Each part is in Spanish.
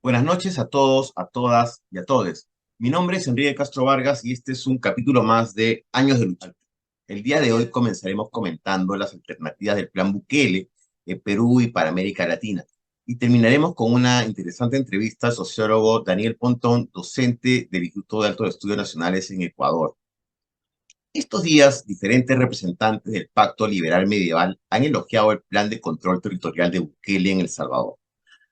Buenas noches a todos, a todas y a todes. Mi nombre es Enrique Castro Vargas y este es un capítulo más de Años de Lucha. El día de hoy comenzaremos comentando las alternativas del Plan Bukele en Perú y para América Latina. Y terminaremos con una interesante entrevista al sociólogo Daniel Pontón, docente del Instituto de Altos Estudios Nacionales en Ecuador. Estos días, diferentes representantes del Pacto Liberal Medieval han elogiado el plan de control territorial de Bukele en El Salvador.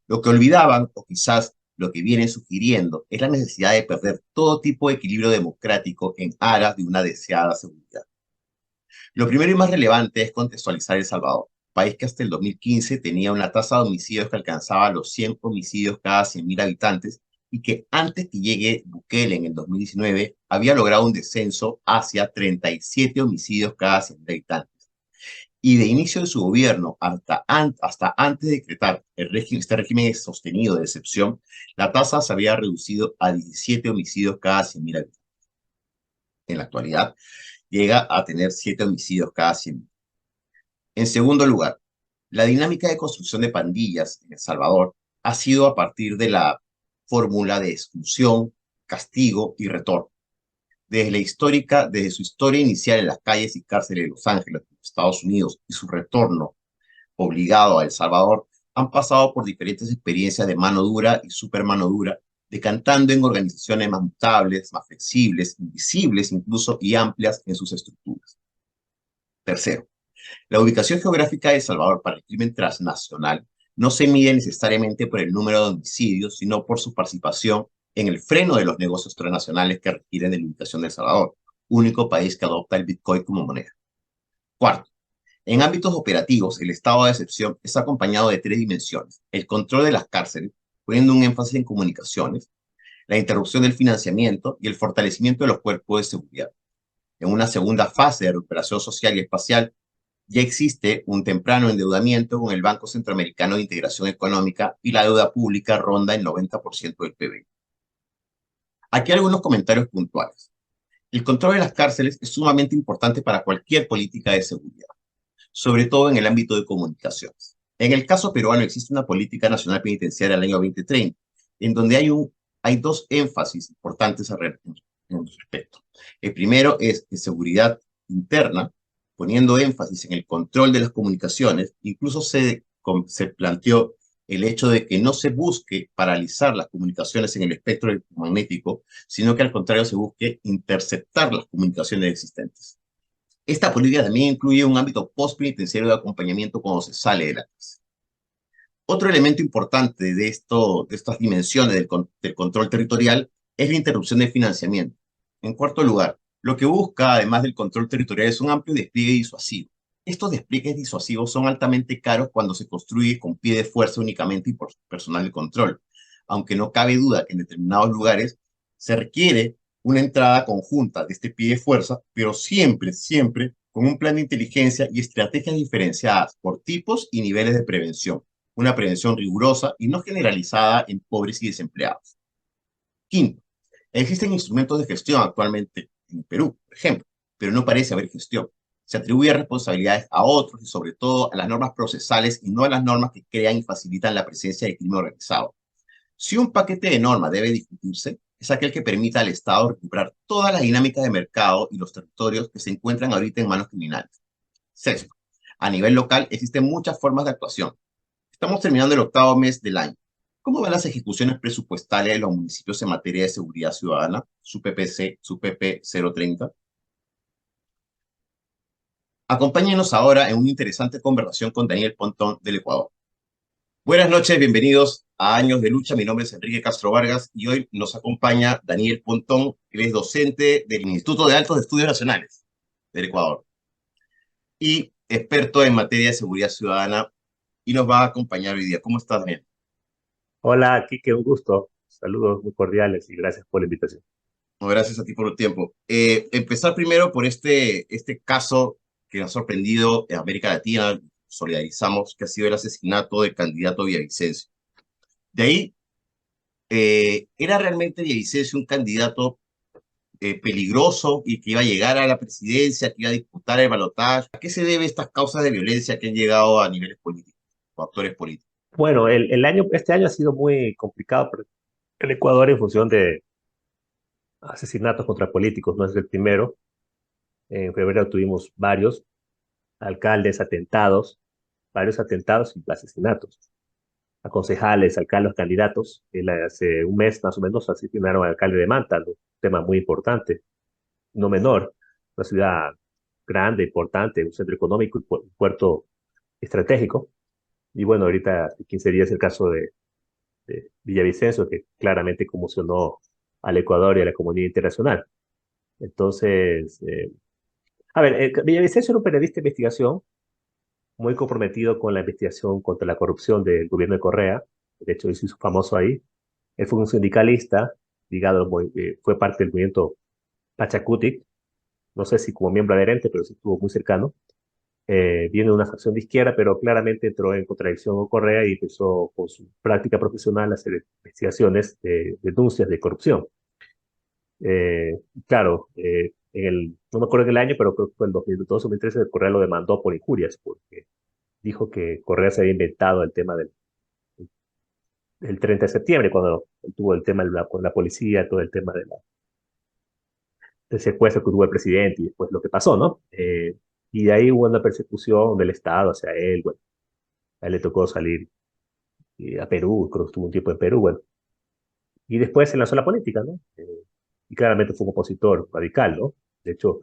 Lo que olvidaban, o quizás lo que vienen sugiriendo, es la necesidad de perder todo tipo de equilibrio democrático en aras de una deseada seguridad. Lo primero y más relevante es contextualizar El Salvador, país que hasta el 2015 tenía una tasa de homicidios que alcanzaba los 100 homicidios cada 100.000 habitantes y que antes que llegue Bukele en el 2019 había logrado un descenso hacia 37 homicidios cada 100.000 habitantes. Y de inicio de su gobierno hasta antes de decretar este régimen sostenido de excepción, la tasa se había reducido a 17 homicidios cada 100.000 habitantes. En la actualidad, llega a tener 7 homicidios cada 100.000. En segundo lugar, la dinámica de construcción de pandillas en El Salvador ha sido a partir de la fórmula de exclusión, castigo y retorno. Desde su historia inicial en las calles y cárceles de Los Ángeles, Estados Unidos, y su retorno obligado a El Salvador, han pasado por diferentes experiencias de mano dura y super mano dura, decantando en organizaciones más mutables, más flexibles, invisibles incluso y amplias en sus estructuras. Tercero, la ubicación geográfica de El Salvador para el crimen transnacional no se mide necesariamente por el número de homicidios, sino por su participación en el freno de los negocios transnacionales que requieren de la ubicación de El Salvador, único país que adopta el Bitcoin como moneda. Cuarto, en ámbitos operativos, el estado de excepción es acompañado de tres dimensiones: el control de las cárceles, poniendo un énfasis en comunicaciones, la interrupción del financiamiento y el fortalecimiento de los cuerpos de seguridad. En una segunda fase de recuperación social y espacial, ya existe un temprano endeudamiento con el Banco Centroamericano de Integración Económica y la deuda pública ronda el 90% del PBI. Aquí algunos comentarios puntuales. El control de las cárceles es sumamente importante para cualquier política de seguridad, sobre todo en el ámbito de comunicaciones. En el caso peruano existe una política nacional penitenciaria del año 2030, en donde hay dos énfasis importantes en respecto. El primero es de seguridad interna, poniendo énfasis en el control de las comunicaciones. Incluso se planteó el hecho de que no se busque paralizar las comunicaciones en el espectro electromagnético, sino que al contrario se busque interceptar las comunicaciones existentes. Esta política también incluye un ámbito postpenitenciario de acompañamiento cuando se sale de la cárcel. Otro elemento importante de estas dimensiones del control territorial es la interrupción del financiamiento. En cuarto lugar, lo que busca, además del control territorial, es un amplio despliegue disuasivo. Estos despliegues disuasivos son altamente caros cuando se construye con pie de fuerza únicamente y por personal de control, aunque no cabe duda que en determinados lugares se requiere una entrada conjunta de este pie de fuerza, pero siempre, siempre con un plan de inteligencia y estrategias diferenciadas por tipos y niveles de prevención, una prevención rigurosa y no generalizada en pobres y desempleados. Quinto, existen instrumentos de gestión actualmente en Perú, por ejemplo, pero no parece haber gestión. Se atribuye responsabilidades a otros y sobre todo a las normas procesales y no a las normas que crean y facilitan la presencia de crimen organizado. Si un paquete de normas debe discutirse, es aquel que permita al Estado recuperar toda la dinámica de mercado y los territorios que se encuentran ahorita en manos criminales. Sexto, a nivel local existen muchas formas de actuación. Estamos terminando el octavo mes del año. ¿Cómo van las ejecuciones presupuestales de los municipios en materia de seguridad ciudadana, su PPC, su PP 030? Acompáñenos ahora en una interesante conversación con Daniel Pontón del Ecuador. Buenas noches, bienvenidos a Años de Lucha. Mi nombre es Enrique Castro Vargas y hoy nos acompaña Daniel Pontón. Él es docente del Instituto de Altos Estudios Nacionales del Ecuador y experto en materia de seguridad ciudadana, y nos va a acompañar hoy día. ¿Cómo estás, Daniel? Hola, Kike, un gusto. Saludos muy cordiales y gracias por la invitación. No, gracias a ti por el tiempo. Empezar primero por este caso que nos ha sorprendido en América Latina, solidarizamos, que ha sido el asesinato del candidato Villavicencio. De ahí, ¿era realmente Villavicencio un candidato peligroso y que iba a llegar a la presidencia, que iba a disputar el balotaje? ¿A qué se debe estas causas de violencia que han llegado a niveles políticos o actores políticos? Bueno, este año ha sido muy complicado para el Ecuador en función de asesinatos contra políticos. No es el primero. En febrero tuvimos varios alcaldes atentados, varios atentados y asesinatos. A concejales, alcaldes, candidatos. Hace un mes más o menos asesinaron al alcalde de Manta, ¿no? Un tema muy importante, no menor. Una ciudad grande, importante, un centro económico y un puerto estratégico. Y bueno, ahorita, hace 15 días, el caso de Villavicencio, que claramente conmocionó al Ecuador y a la comunidad internacional. Entonces, a ver, Villavicencio era un periodista de investigación muy comprometido con la investigación contra la corrupción del gobierno de Correa. De hecho, se hizo famoso ahí. Él fue un sindicalista ligado, fue parte del movimiento Pachacutic, no sé si como miembro adherente, pero sí estuvo muy cercano. Viene de una facción de izquierda, pero claramente entró en contradicción con Correa y empezó con su práctica profesional a hacer investigaciones de denuncias de corrupción. Claro, no me acuerdo en el año, pero creo que fue el 2012 o 2013, Correa lo demandó por injurias, porque dijo que Correa se había inventado el tema del 30 de septiembre, cuando tuvo el tema con la policía, todo el tema del secuestro que tuvo el presidente y después lo que pasó, ¿no? Y de ahí hubo una persecución del Estado hacia él, bueno, a él le tocó salir a Perú, creo que estuvo un tiempo en Perú, bueno, y después se lanzó a la política, ¿no? Y claramente fue un opositor radical, ¿no? De hecho,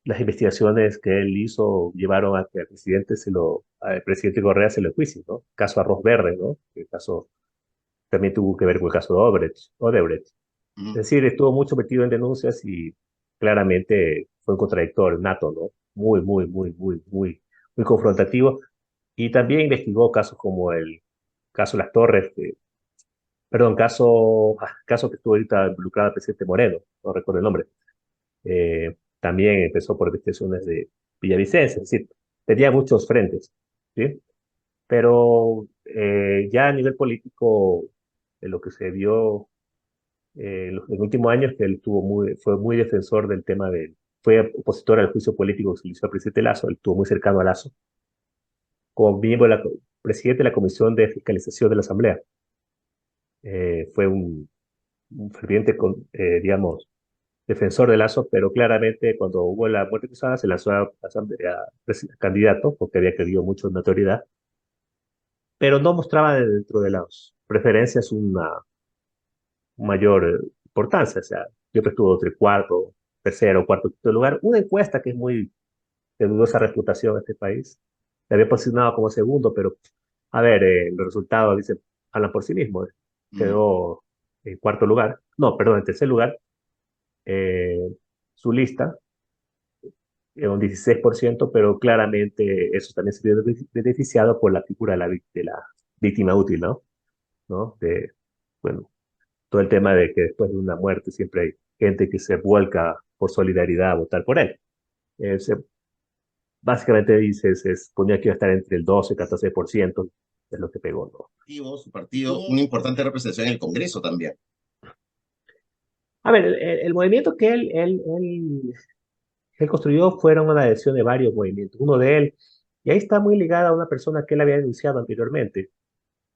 las investigaciones que él hizo llevaron a que al presidente Correa se lo juicio, ¿no? Caso Arroz Verde, ¿no? El caso también tuvo que ver con el caso de Odebrecht. Ujú. Es decir, estuvo mucho metido en denuncias y claramente fue un contradictor nato, ¿no? Muy confrontativo. Y también investigó casos como el caso Las Torres, perdón, caso que estuvo ahorita involucrado el presidente Moreno, no recuerdo el nombre. También empezó por investigaciones de Villavicencio, es decir, tenía muchos frentes, ¿sí? Pero ya a nivel político, lo que se vio en los últimos años, que él fue muy defensor del tema fue opositor al juicio político que se le hizo al presidente Lazo, él estuvo muy cercano a Lazo, como miembro presidente de la Comisión de Fiscalización de la Asamblea. Fue un ferviente, digamos, defensor de Lazo, pero claramente cuando hubo la muerte cruzada se lanzó a candidato, porque había perdido mucho notoriedad, pero no mostraba dentro de las preferencias una mayor importancia. O sea, siempre estuvo entre cuarto, tercero, cuarto, quinto lugar. Una encuesta que es muy de dudosa reputación en este país. Le había posicionado como segundo, pero a ver, los resultados dicen, hablan por sí mismos. Mm. Quedó en cuarto lugar, no, perdón, en tercer lugar. Eh, Su lista un 16%, pero claramente eso también se vio beneficiado por la figura de la víctima útil, ¿no? ¿No? Bueno, todo el tema de que después de una muerte siempre hay gente que se vuelca por solidaridad a votar por él. Eh, se- Básicamente dice, se suponía que iba a estar entre el 12 y 14%, es lo que pegó, ¿no? Su partido, una importante representación en el Congreso también. A ver, el movimiento que él construyó fueron una adhesión de varios movimientos, uno de él, y ahí está muy ligada a una persona que él había denunciado anteriormente,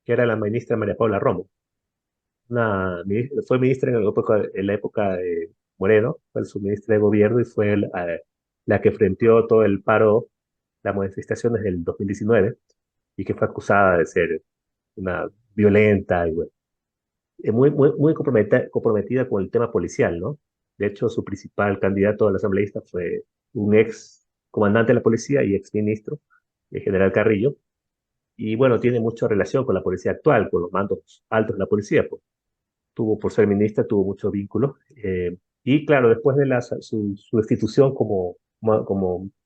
que era la ministra María Paula Romo. Fue ministra en la época de Moreno, fue su ministra de gobierno y fue la que frenteó todo el paro, las manifestaciones del 2019 y que fue acusada de ser una violenta y bueno, muy comprometida con el tema policial, ¿no? De hecho, su principal candidato a la asambleísta fue un ex comandante de la policía y ex ministro, el general Carrillo, y bueno, tiene mucha relación con la policía actual, con los mandos altos de la policía, pues por ser ministra, tuvo muchos vínculos. Y claro, después de su destitución como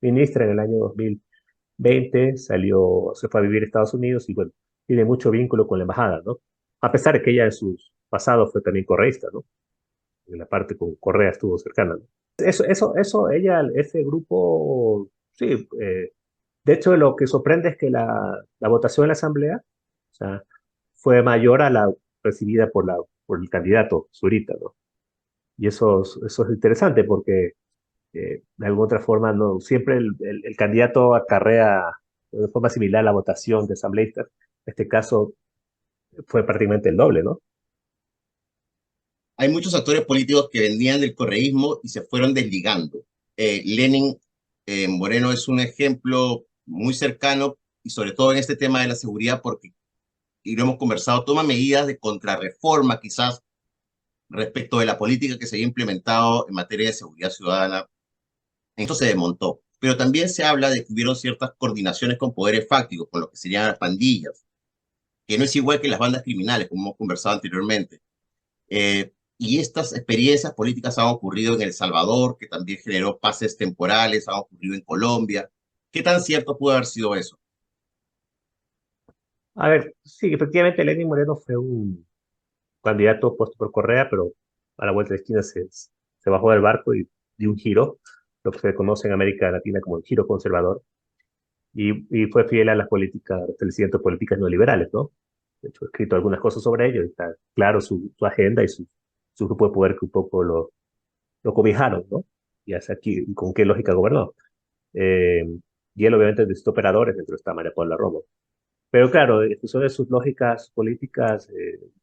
ministra en el año 2020, se fue a vivir a Estados Unidos y bueno, tiene mucho vínculo con la embajada, ¿no? A pesar de que ella en sus pasados fue también correísta, ¿no? En la parte con Correa estuvo cercana, ¿no? Ese grupo, sí. De hecho, lo que sorprende es que la votación en la Asamblea, o sea, fue mayor a la recibida por el candidato Zurita, ¿no? Y eso es interesante porque de alguna otra forma no, siempre el candidato acarrea de forma similar la votación de asambleístas. En este caso, fue prácticamente el doble, ¿no? Hay muchos actores políticos que venían del correísmo y se fueron desligando. Lenin Moreno es un ejemplo muy cercano y sobre todo en este tema de la seguridad porque, y lo hemos conversado, toma medidas de contrarreforma quizás respecto de la política que se había implementado en materia de seguridad ciudadana. Esto se desmontó. Pero también se habla de que hubieron ciertas coordinaciones con poderes fácticos, con lo que serían las pandillas, que no es igual que las bandas criminales, como hemos conversado anteriormente. Y estas experiencias políticas han ocurrido en El Salvador, que también generó paces temporales, han ocurrido en Colombia. ¿Qué tan cierto pudo haber sido eso? A ver, sí, efectivamente Lenin Moreno fue un candidato puesto por Correa, pero a la vuelta de esquina se bajó del barco y dio un giro, lo que se conoce en América Latina como el giro conservador, y fue fiel a las políticas, establecimiento de políticas neoliberales, ¿no? De hecho, he escrito algunas cosas sobre ello, y está claro su agenda y su grupo de poder que un poco lo cobijaron, ¿no? Y hasta aquí, y con qué lógica gobernó. Eh, y él obviamente necesitó operadores dentro de esta María Paula Romo. Pero claro, en función de sus lógicas políticas,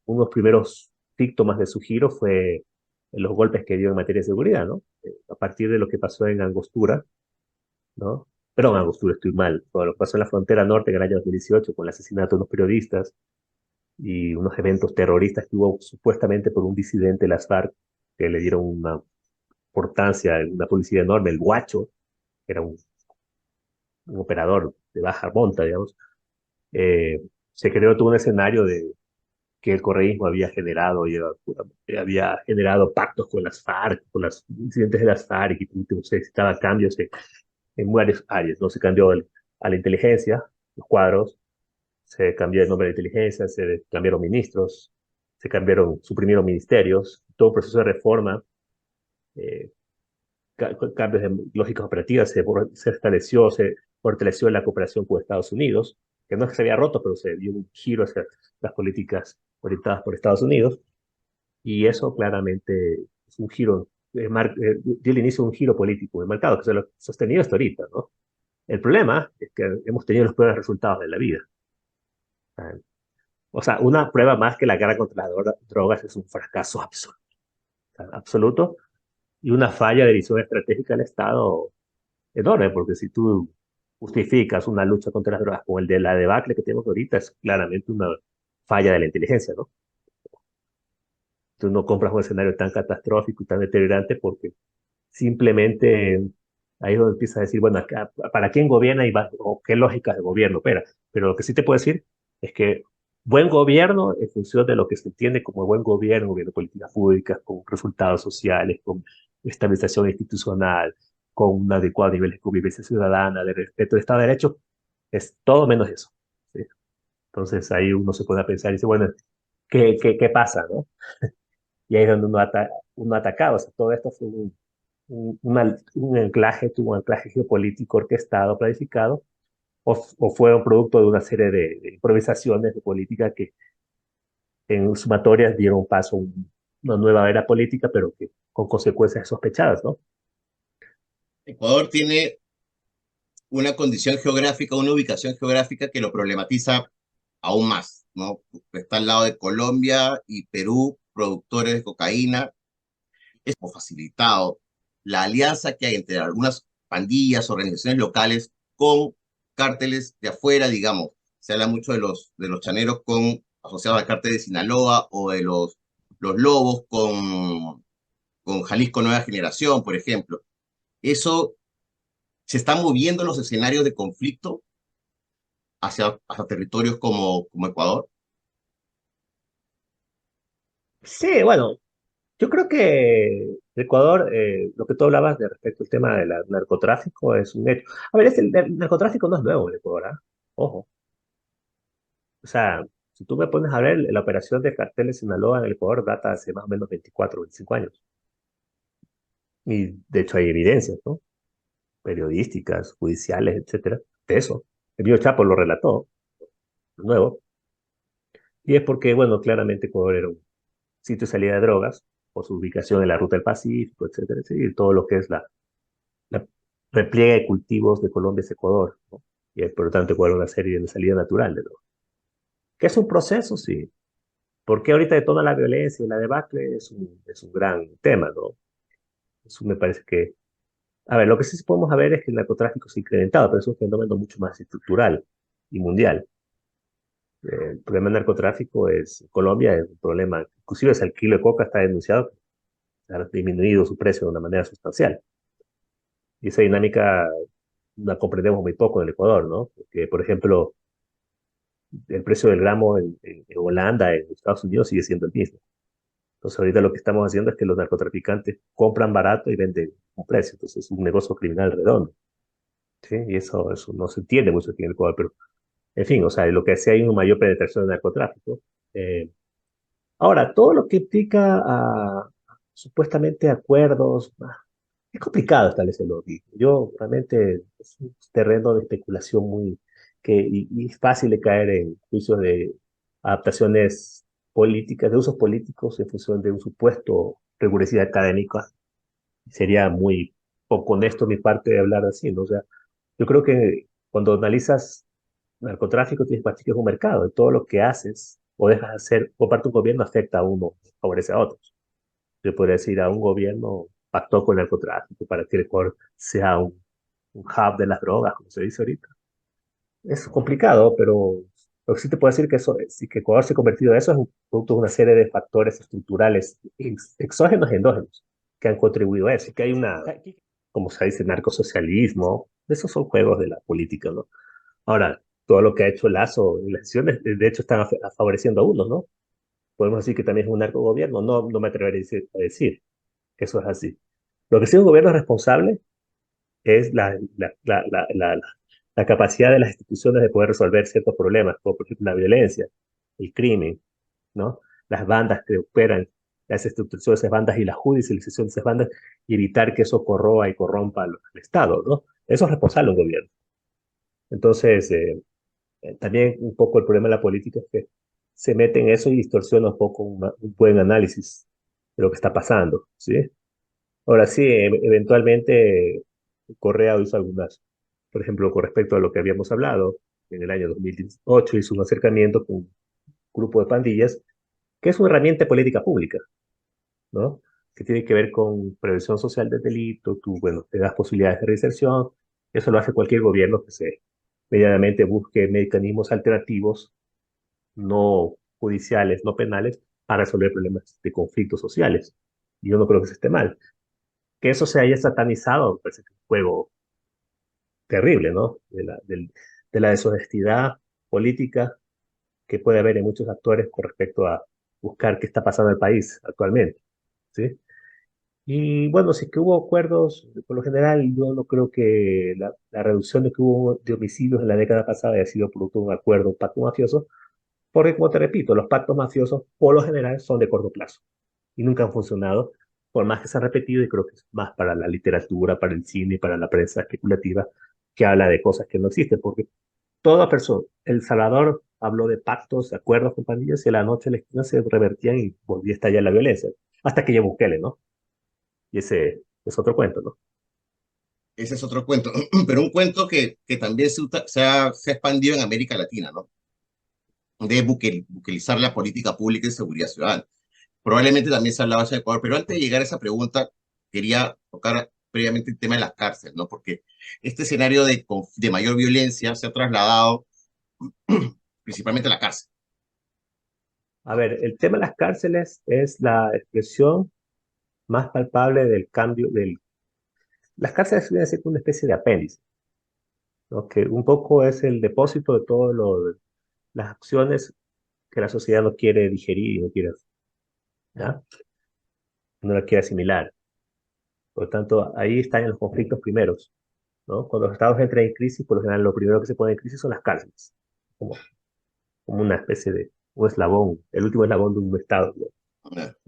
unos primeros síntomas de su giro fue los golpes que dio en materia de seguridad, ¿no? A partir de lo que pasó en Angostura, ¿no? Perdón, Angostura, estoy mal. Todo lo que pasó en la frontera norte en el año 2018 con el asesinato de unos periodistas y unos eventos terroristas que hubo supuestamente por un disidente de las FARC que le dieron una importancia, una publicidad enorme, el Guacho, que era un operador de baja monta, digamos. eh, Se creó todo un escenario de que el correísmo había generado y había generado pactos con las FARC, con los incidentes de las FARC, y por último se necesitaba cambios en varias áreas, ¿no? Se cambió a la inteligencia, los cuadros, se cambió el nombre de la inteligencia, se cambiaron ministros, se cambiaron, suprimieron ministerios, todo un proceso de reforma, eh, cambios de lógicas operativas, se estableció, se fortaleció la cooperación con Estados Unidos, que no es que se había roto, pero se dio un giro hacia las políticas orientadas por Estados Unidos, y eso claramente es un giro, dio el inicio de un giro político de mercado que se lo ha sostenido hasta ahorita, ¿no? El problema es que hemos tenido los peores resultados de la vida. O sea, una prueba más que la guerra contra las drogas es un fracaso absoluto, absoluto, y una falla de visión estratégica del Estado enorme, porque si tú justificas una lucha contra las drogas como el de la debacle que tenemos ahorita, es claramente una falla de la inteligencia, ¿no? Tú no compras un escenario tan catastrófico y tan deteriorante porque simplemente ahí es donde empiezas a decir, bueno, ¿para quién gobierna y o qué lógica de gobierno opera? Pero lo que sí te puedo decir es que buen gobierno, en función de lo que se entiende como buen gobierno de políticas públicas, con resultados sociales, con estabilización institucional, con un adecuado nivel de convivencia ciudadana, de respeto del Estado de Derecho, es todo menos eso. ¿Sí? Entonces ahí uno se pone a pensar y dice, bueno, ¿qué pasa, no? Y ahí es donde uno atacaba. O sea, todo esto fue un anclaje, tuvo un anclaje geopolítico orquestado, planificado, o fue un producto de una serie de improvisaciones de política que en sumatorias dieron paso a una nueva era política, pero que con consecuencias sospechadas, ¿no? Ecuador tiene una condición geográfica, una ubicación geográfica que lo problematiza aún más, ¿no? Está al lado de Colombia y Perú, productores de cocaína, es facilitado la alianza que hay entre algunas pandillas, organizaciones locales con cárteles de afuera, digamos. Se habla mucho de los chaneros con, asociados al cártel de Sinaloa o de los lobos con Jalisco Nueva Generación, por ejemplo. Eso se está moviendo en los escenarios de conflicto hacia territorios como Ecuador. Sí, bueno, yo creo que Ecuador, lo que tú hablabas de respecto al tema del narcotráfico es un hecho. A ver, el narcotráfico no es nuevo en Ecuador, ¿ah? Ojo. O sea, si tú me pones a ver, la operación de carteles Sinaloa en el Ecuador data hace más o menos 24 o 25 años. Y de hecho hay evidencias, ¿no? Periodísticas, judiciales, etcétera, de eso. El mío Chapo lo relató, de nuevo. Y es porque, bueno, claramente Ecuador era un sitio de salida de drogas, por su ubicación en la ruta del Pacífico, etcétera, etcétera, y todo lo que es la repliegue de cultivos de Colombia es Ecuador, ¿no? Y por lo tanto Ecuador es una serie de salida natural de drogas. ¿Que es un proceso? Sí. ¿Por qué ahorita detona la violencia y la debacle? Es un gran tema, ¿no? Eso me parece que... A ver, lo que sí podemos ver es que el narcotráfico se ha incrementado, pero es un fenómeno mucho más estructural y mundial. El problema del narcotráfico es, en Colombia es un problema, inclusive el kilo de coca está denunciado, ha disminuido su precio de una manera sustancial. Y esa dinámica la comprendemos muy poco en el Ecuador, ¿no? Porque, por ejemplo, el precio del gramo en Holanda, en Estados Unidos, sigue siendo el mismo. Entonces, ahorita lo que estamos haciendo es que los narcotraficantes compran barato y venden un precio. Entonces, es un negocio criminal redondo, ¿sí? Y eso no se entiende mucho aquí en el Ecuador, pero, en fin, o sea, lo que hace hay una mayor penetración del narcotráfico. Eh, Ahora, todo lo que implica supuestamente acuerdos, es complicado establecerlo aquí. Yo realmente es un terreno de especulación y es fácil de caer en juicios de adaptaciones políticas, de usos políticos en función de un supuesto rigurosidad académica. Sería muy poco honesto mi parte de hablar así, ¿no? O sea, yo creo que cuando analizas narcotráfico tienes que es un mercado, y todo lo que haces o dejas de hacer por parte de un gobierno afecta a uno, favorece a otros. Yo podría decir, a un gobierno pactó con el narcotráfico para que el Ecuador sea un hub de las drogas, como se dice ahorita. Es complicado, pero lo que sí te puedo decir que eso, si que Ecuador se ha convertido en eso es un producto de una serie de factores estructurales, exógenos y endógenos, que han contribuido a eso. Que hay una, como se dice, narcosocialismo. Esos son juegos de la política, ¿no? Ahora, todo lo que ha hecho Lazo en las elecciones, de hecho, están favoreciendo a unos, ¿no? Podemos decir que también es un narcogobierno. No, no me atrevería a decir que eso es así. Lo que sí es un gobierno responsable es la capacidad de las instituciones de poder resolver ciertos problemas, como por ejemplo la violencia, el crimen, ¿no? Las bandas que operan, las estructuración de esas bandas y la judicialización de esas bandas y evitar que eso corroa y corrompa al Estado, ¿no? Eso es responsable un gobierno. Entonces, también un poco el problema de la política es que se mete en eso y distorsiona un poco un buen análisis de lo que está pasando, ¿sí? Ahora sí, eventualmente Correa hizo algunas, por ejemplo, con respecto a lo que habíamos hablado, en el año 2018 hizo un acercamiento con un grupo de pandillas, que es una herramienta de política pública, ¿no? Que tiene que ver con prevención social del delito, tú, bueno, te das posibilidades de reinserción, eso lo hace cualquier gobierno que se medianamente busque mecanismos alternativos, no judiciales, no penales, para resolver problemas de conflictos sociales. Y yo no creo que eso esté mal. Que eso se haya satanizado, me parece que es un juego terrible, ¿no? De la deshonestidad política que puede haber en muchos actores con respecto a buscar qué está pasando en el país actualmente, ¿sí? Y bueno, sí que hubo acuerdos, por lo general yo no creo que la reducción de que hubo de homicidios en la década pasada haya sido producto de un acuerdo, un pacto mafioso, porque como te repito, los pactos mafiosos por lo general son de corto plazo y nunca han funcionado, por más que se han repetido, y creo que es más para la literatura, para el cine y para la prensa especulativa, que habla de cosas que no existen, porque toda persona, El Salvador habló de pactos, de acuerdos con pandillas, y a la noche en la esquina se revertían y volvía a estallar la violencia, hasta que llegó Bukele, ¿no? Y ese es otro cuento, ¿no? Ese es otro cuento, pero un cuento que también se ha expandido en América Latina, ¿no? De buquelizar la política pública de seguridad ciudadana. Probablemente también se hablaba de Ecuador, pero antes de llegar a esa pregunta, quería tocar previamente el tema de las cárceles, ¿no? Porque este escenario de mayor violencia se ha trasladado principalmente a la cárcel. A ver, el tema de las cárceles es la expresión más palpable del cambio Las cárceles vienen a ser una especie de apéndice, ¿no? Que un poco es el depósito de todas las acciones que la sociedad no quiere digerir y no quiere, ¿ya? No la quiere asimilar. Por lo tanto, ahí están los conflictos primeros, ¿no? Cuando los estados entran en crisis, por lo general lo primero que se pone en crisis son las cárceles, como, como una especie de un eslabón, el último eslabón de un estado, ¿no?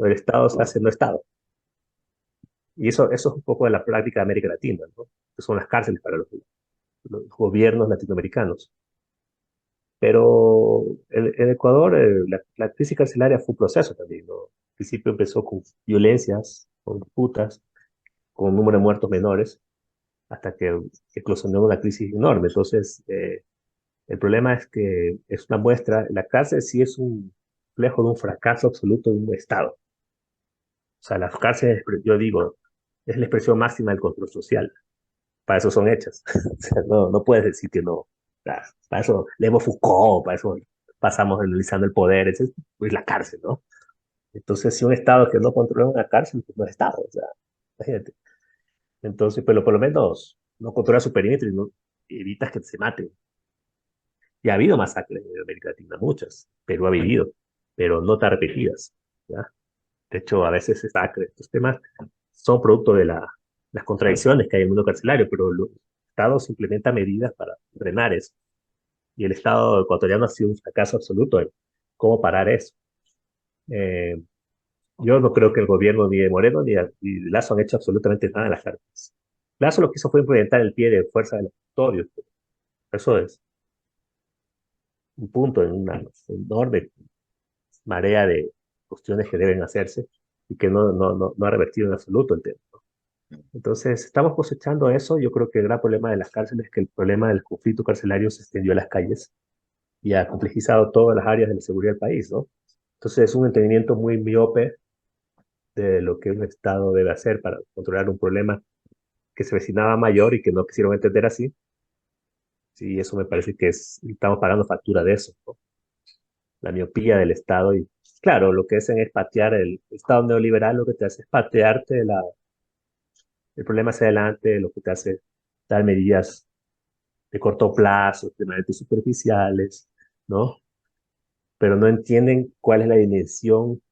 El estado se hace no estado. Y eso es un poco de la práctica de América Latina, ¿no? Que son las cárceles para los gobiernos latinoamericanos. Pero en Ecuador la crisis carcelaria fue un proceso también, ¿no? Al principio empezó con violencias, con disputas, con un número de muertos menores, hasta que eclosionó una crisis enorme. Entonces, el problema es que es una muestra, la cárcel sí es reflejo de un fracaso absoluto de un Estado. O sea, las cárceles, yo digo, es la expresión máxima del control social. Para eso son hechas. O sea, no puedes decir que no. Para eso leemos Foucault, para eso pasamos analizando el poder, es la cárcel, ¿no? Entonces, si un Estado que no controla una cárcel, pues no es Estado, o sea, imagínate. Entonces, pero por lo menos no controla su perímetro y no evitas que se maten. Y ha habido masacres en América Latina, muchas. Perú ha vivido, pero no tan repetidas, ¿ya? De hecho, a veces estos temas son producto de las contradicciones que hay en el mundo carcelario, pero los estados implementan medidas para frenar eso. Y el Estado ecuatoriano ha sido un fracaso absoluto en cómo parar eso. Eh, yo no creo que el gobierno ni de Moreno ni de Lazo han hecho absolutamente nada en las cárceles. Lazo lo que hizo fue implementar el pie de fuerza de los custodios. Eso es un punto en una enorme marea de cuestiones que deben hacerse y que no ha revertido en absoluto el tema. Entonces, estamos cosechando eso. Yo creo que el gran problema de las cárceles es que el problema del conflicto carcelario se extendió a las calles y ha complejizado todas las áreas de la seguridad del país, ¿no? Entonces, es un entendimiento muy miope de lo que un Estado debe hacer para controlar un problema que se vecinaba mayor y que no quisieron entender así. Sí, eso me parece que estamos pagando factura de eso, ¿no? La miopía del Estado y, claro, lo que hacen es patear el Estado neoliberal, lo que te hace es patearte el problema hacia adelante, lo que te hace dar medidas de corto plazo, extremadamente superficiales, ¿no? Pero no entienden cuál es la dimensión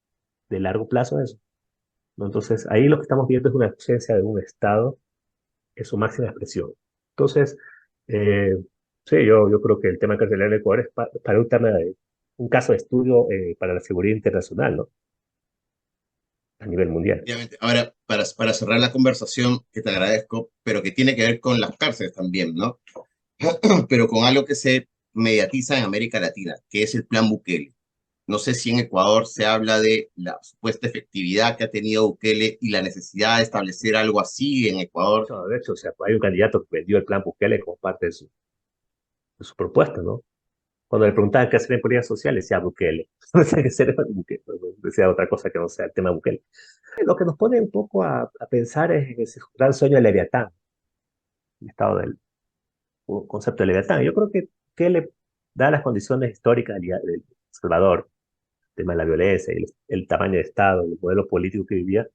de largo plazo de eso, ¿no? Entonces, ahí lo que estamos viendo es una ausencia de un Estado en su máxima expresión. Entonces, eh, sí, yo creo que el tema carcelario de Ecuador es para un caso de estudio para la seguridad internacional, ¿no? A nivel mundial. Obviamente. Ahora, para cerrar la conversación, que te agradezco, pero que tiene que ver con las cárceles también, ¿no? Pero con algo que se mediatiza en América Latina, que es el Plan Bukele. No sé si en Ecuador se habla de la supuesta efectividad que ha tenido Bukele y la necesidad de establecer algo así en Ecuador. De hecho, o sea, hay un candidato que vendió el plan Bukele como parte de su propuesta, ¿no? Cuando le preguntaban qué hacer en políticas sociales, decía Bukele. No decía que hacer Bukele, decía otra cosa que no sea el tema Bukele. Lo que nos pone un poco a pensar es en ese gran sueño de Leviatán, el estado del concepto de Leviatán. Yo creo que le da las condiciones históricas del Salvador, el tema de la violencia, el tamaño de Estado, el modelo político que vivía.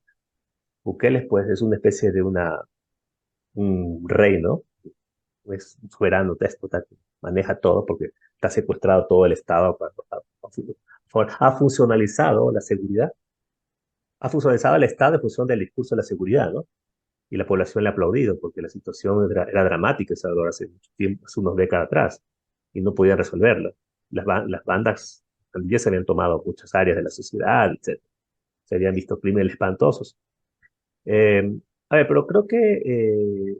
Bukele, pues, es una especie de un rey, ¿no? Es un soberano, déspota, que maneja todo porque está secuestrado todo el Estado. Ha funcionalizado la seguridad, ha funcionalizado el Estado en función del discurso de la seguridad, ¿no? Y la población le ha aplaudido porque la situación era dramática en Salvador hace mucho tiempo, hace unos décadas atrás, y no podían resolverla. Las bandas también se habían tomado muchas áreas de la sociedad, etc. Se habían visto crímenes espantosos. Eh, a ver, pero creo que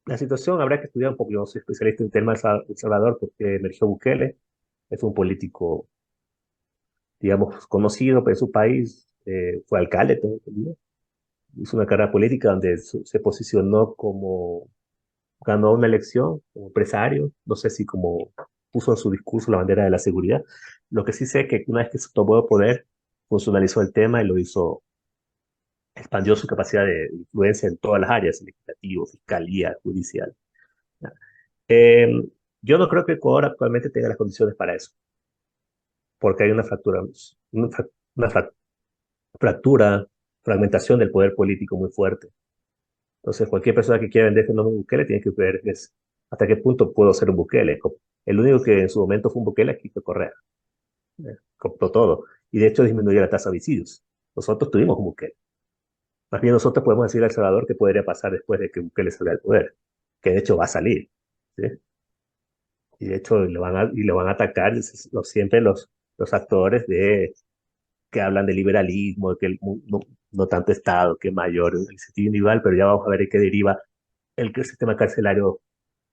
la situación habrá que estudiar un poco. Yo no soy especialista en temas de El Salvador porque emergió Bukele, es un político, digamos, conocido en su país, fue alcalde, tengo entendido. Hizo una carrera política donde se posicionó como, ganó una elección como empresario, no sé si como puso en su discurso la bandera de la seguridad. Lo que sí sé es que una vez que se tomó el poder, funcionalizó el tema y lo hizo, expandió su capacidad de influencia en todas las áreas, legislativo, fiscalía, judicial. ¿Ya? Eh, yo no creo que Ecuador actualmente tenga las condiciones para eso, porque hay una fractura, una fractura, fragmentación del poder político muy fuerte. Entonces, cualquier persona que quiera vender fenómeno Bukele tiene que ver hasta qué punto puedo ser un Bukele. El único que en su momento fue un Bukele aquí fue Correa. Compró todo. Y de hecho disminuyó la tasa de homicidios. Nosotros tuvimos un Bukele. Más bien nosotros podemos decir al Salvador qué podría pasar después de que Bukele salga del poder. Que de hecho va a salir. ¿Sí? Y de hecho lo van a atacar siempre los actores que hablan de liberalismo, de que no tanto Estado, que mayor iniciativa individual, pero ya vamos a ver en qué deriva el sistema carcelario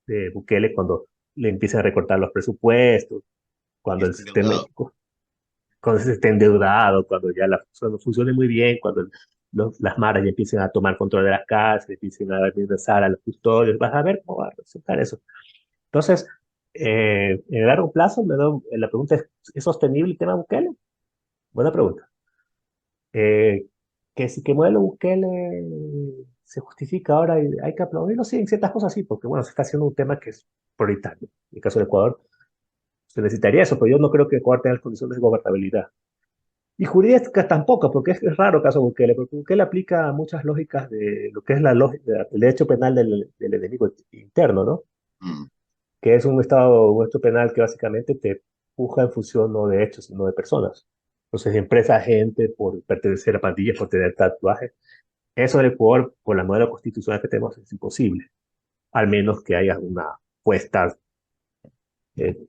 de Bukele cuando le empiezan a recortar los presupuestos, Y cuando el está sistema, endeudado. cuando se esté endeudado, cuando ya la cosa no funcione muy bien, cuando las maras ya empiecen a tomar control de las casas, empiecen a regresar a los custodios, vas a ver cómo va a resultar eso. Entonces, En el largo plazo, la pregunta ¿es sostenible el tema Bukele? Buena pregunta. Eh, que si que modelo Bukele se justifica ahora y hay que aplaudirlo, sí, en ciertas cosas sí, porque bueno, se está haciendo un tema que es prioritario. En el caso de Ecuador, se necesitaría eso, pero yo no creo que Ecuador tenga las condiciones de gobernabilidad. Y jurídicas tampoco, porque es raro el caso Bukele, porque Bukele aplica muchas lógicas de lo que es la lógica, el derecho penal del enemigo interno, ¿no? Mm, Que es un estado, un derecho penal que básicamente te puja en función no de hechos, sino de personas. Entonces, empresa, gente, por pertenecer a pandillas, por tener tatuajes. Eso en Ecuador, con la modelo constitucional que tenemos, es imposible. Al menos que haya una puesta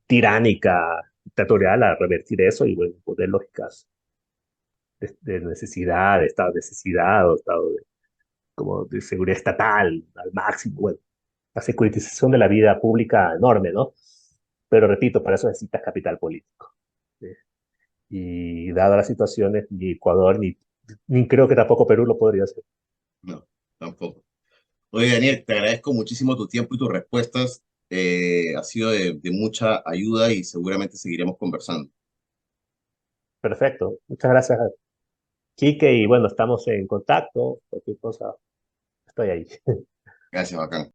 tiránica, dictatorial a revertir eso y bueno, poner lógicas de necesidad, de estado de necesidad o estado de, como de seguridad estatal al máximo. Bueno, la securitización de la vida pública enorme, ¿no? Pero repito, para eso necesitas capital político. ¿Sí? Y dada las situaciones, ni Ecuador, ni creo que tampoco Perú lo podría hacer. no, tampoco. Oye, Daniel, te agradezco muchísimo tu tiempo y tus respuestas. Ha sido de mucha ayuda y seguramente seguiremos conversando. Perfecto. Muchas gracias, Quique, y bueno, estamos en contacto. Cualquier cosa, estoy ahí. Gracias, bacán.